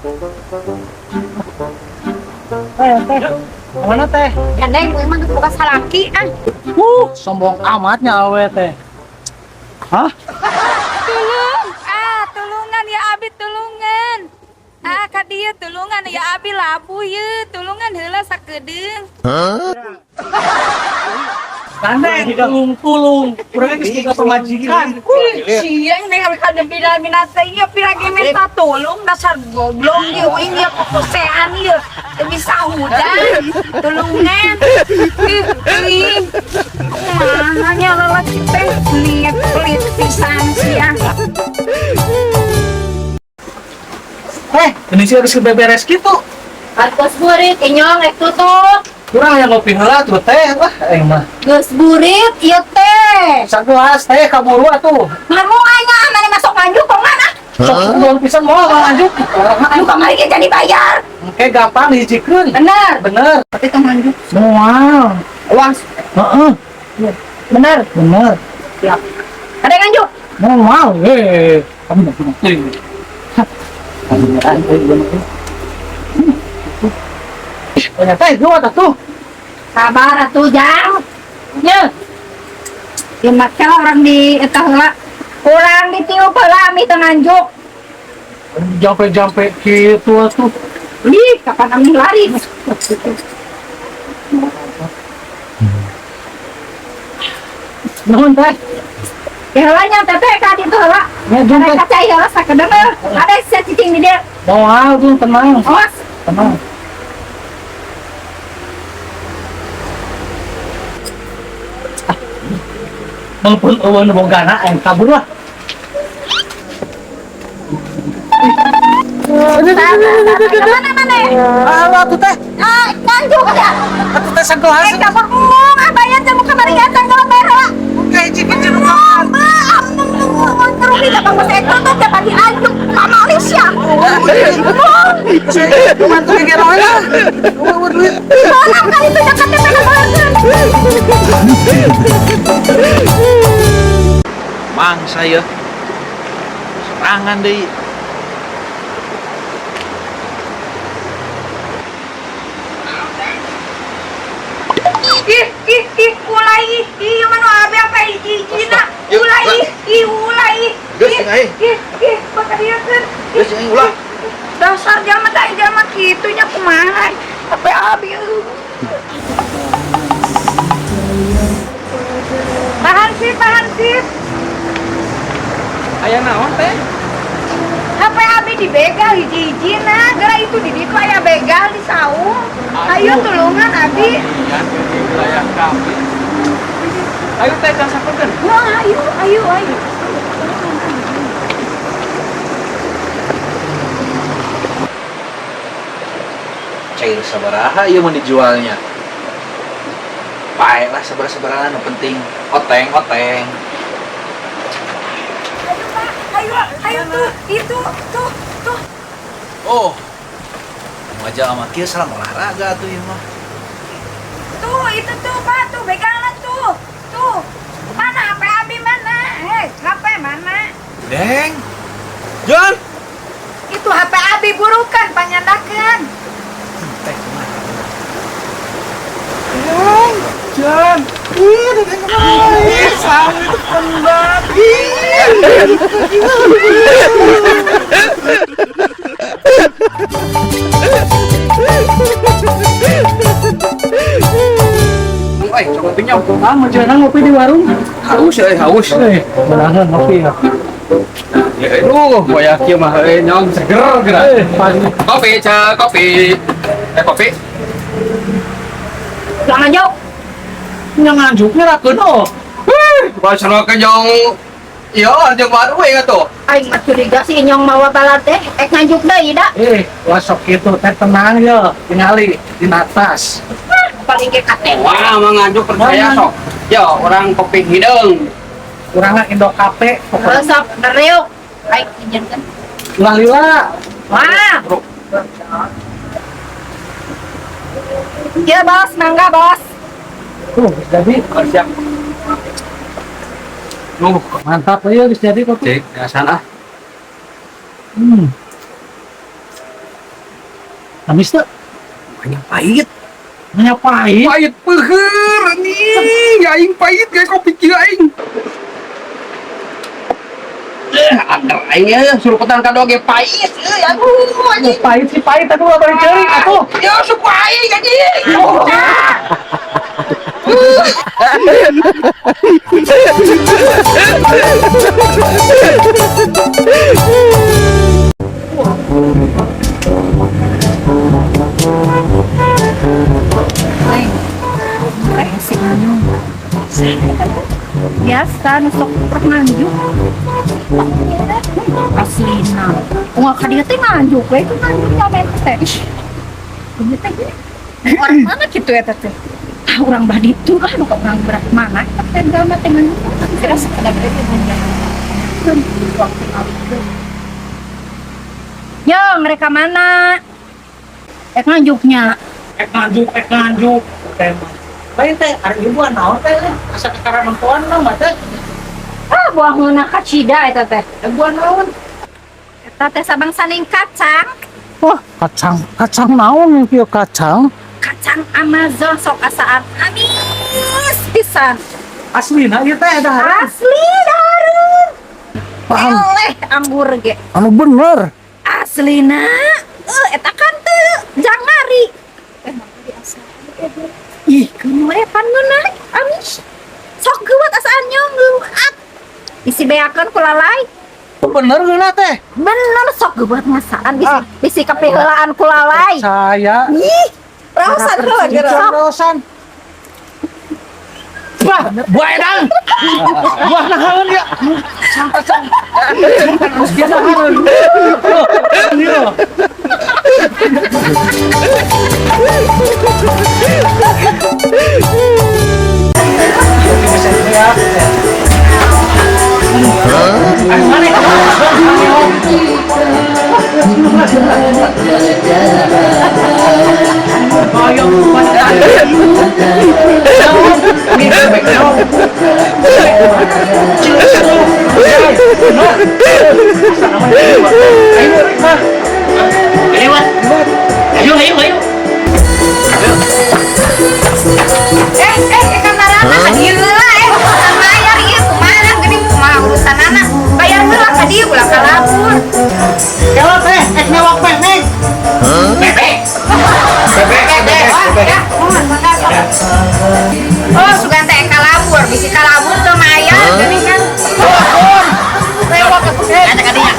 Teh. Mana teh? Gandeng, gue mah bukan salaki ah. Sombong amatnya awe teh. Hah? Tulungan ya abi tulungan. Ka dia tulungan ya abi labu ye, tulungan heula sakedeung. Gandeng, tulung. Kurang geus tiga pemajikan. Siang nih kada bina-bina teh ieu pirage minta tolong dasar goblok ieu ini kepusean ieu. Teu bisa hujan. Tulungan. Ih. Mahanya lalaki teh pelit pisan sia. Ini sih harus beberes gitu. Hartos burit inyong rek tutup. Kurang yang ngopi heula tuh teh wah mah. Geus burit ieu teh. Sagelas teh kaburu atuh. Mamu anya mana masuk manjuk kok mana? Sok nuhun pisan moal lanjut. Anu kamari ge jadi bayar. Oke gampang hijikeun. Bener. Tapi teh manjuk. Moal. Awas. Heeh. Bener. Bener. Siap. Ada yang manjuk? Moal. Kamu enggak punya ting. Ternyata itu ada tuh. Sabar atuh jang. Nya. Ieu mah orang di eta heula. Kurang ditiup heula ami teu nganjuk. Jampe-jampe gitu tuh. Ih, kapan ami lari? Nuhun teh. Heula nya teteh ka ditu heula. Ya jumpa. Mereka cai heula sakedeung. Ada cicing di dia. Moal tuh tenang. Awas. Tenang. Maupun eueun bogana kabur lah. Mana? Halo tuh teh. Nganjuk ada. Atuh teh sagelas. Kabur ngomong, abayan jamu kamari gatang kalau merah. Kayak cikin Terus di depan bos ekor tuh dapat dianjuk ke Malaysia. Mantu geger ya. Duit. Orang kali itu dekatnya pengen banget. Mang saya serangan deh. Ulai, mana abe apa hiji-hijina. Ulai. Geus ngai. Baka dia kan. Geus ngai ulah. Dasar jalma kitu nya kumaha. Apa abi. Tahan sip. Aya naon teh? HP abi dibegal hiji-hijina. Gara itu di ditu aya begal di saung. Ayo tulungan abi. Wilayah kami. Ayo teh ka sakeun. Wah, ayo. Cair sabaraha ieu mun dijualnya. Bae lah sabar-sabaran nu penting oteng. Ayo tuh, itu tuh. Oh. Wajah ama kieu salam olahraga tuh ieu mah. Tuh, itu tuh, Pak, tuh begalan tuh. Tuh. Mana HP abi mana? HP mana? Deng. Jon. Itu HP abi burukan panyandakeun. Teh kumaha? Jan. Sami itu pendat. Coba pinyong. Mau jalan ngopi di warung? Haus. Berangan ngopi ya. Aduh, boya kieu mah nyong seger geura. Kopi, Cak, kopi. Kopi. Jangan jauh. Yang nganjuknya rakeun oh. Bacana ke nyong iya, jeung baru we atuh. Aing mah curiga si Inyong mawa balad teh ek nganjuk deui da. Wasok itu teh tenang ya, tingali di atas. Paling ge katewa. Wah, mah nganjuk percaya sok. Yo, orang kopi hideung. Kurangnya Indo Cafe. Resep deriuk. Aing izinkeun. Lila. Wah. Iya bos, mangga bos. Tuh, jadi Siap. mantap ya, bisa jadi kopi. Cek, gasan ah. Amis tuh. Banyak pahit. Banyak pahit. Pahit peuheur nih. Aing pahit kayak kopi kieu aing. Ander aing ya suruh petan kado ge pahit. Aduh anjing. Pahit sih pahit, tapi nggak balik cari. Atuh. Ya suka aing anjing. Kayak si Anu. Biasa nusok nganjuk. Aslina. Unga ka dia teh nganjuk we itu nganjuk sampai teh. Ini teh orang mana gitu ya teh? Ah urang bah ditu ah nu urang berat mana teh gama teh nganjuk. Kira sekadar teh Yo, mereka mana? Nganjuknya. Nganjuk. Baik teh, ada ibuan naon teh? Asa kekaran mantuan mah mah teh. Ah, buah ngena kacida eta teh. Buah naon? Eta teh sabang saning kacang. Wah, kacang naon kieu kacang? Kacang Amazon sok asaan amis pisan. Aslina ieu teh ada. Asli dahareun. Paham. Eleh anggur ge. Anu bener. Aslina. Eta kan teu jangari. Ih, kumaha pan ngeunah amis. Sok geuwat asaan nyonggeut. Isi beakeun ku lalai. Bener geuna teh. Bener sok geuwat ngasaan bisi kapiheulaan ku lalai. Saya Ih, raosan heula geura. terusan. Bah, buah edang. Buah nahaun ya. Kacang. Terus dia nahaun. Ini loh. Ayo. Kamarana dieu urusan bayar ieu kumaha geuning kumaha urusan anak bayar heula ka dieu ulah ka labur. Kalau teh, newak pehnek. Oh, sugan teh ka labur, bisi ka labur teu maya geuning kan. Lewat ke pehnek. Ada ka dinya.